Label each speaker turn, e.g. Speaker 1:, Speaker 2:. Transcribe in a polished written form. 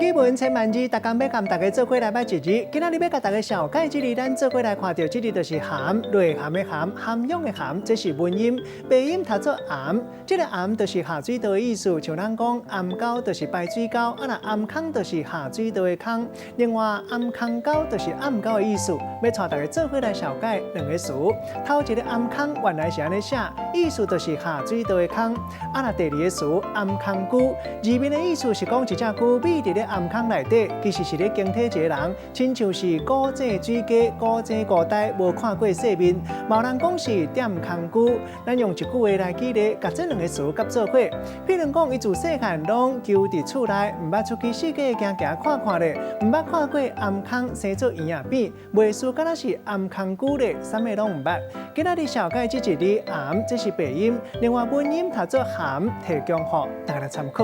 Speaker 1: 语文千万字，大家要跟大家做伙来摆一字。今仔日要甲大家小解这字，咱做伙来看到这字就是含，内含的含，涵养的涵，这是文音，鼻音读作含。这个含就是下水道的意思，像咱讲暗沟就是排水沟，啊那暗坑就是下水道的坑。另外暗坑沟就是暗沟的意思，要带大家做伙来小解两个词。头一个暗坑原来是安尼写，意思就是下水道的坑。啊那第二个词暗坑龟，字面的意思是讲一只龟米伫咧暗坑内底，其实是咧警惕一个人，亲像是古井水家、古井古代无看过世面，某人讲是点坑龟。咱用一句话来举例，甲这两个词夹做伙。譬如讲，伊自细汉拢求伫厝内，毋捌出去世界行行看看咧，毋捌看过暗坑生做圆仔边，袂输敢若是暗坑龟咧，啥物拢毋捌。今仔日小解这一字含，这是鼻音，另外文音读作含，提供互大家来参考。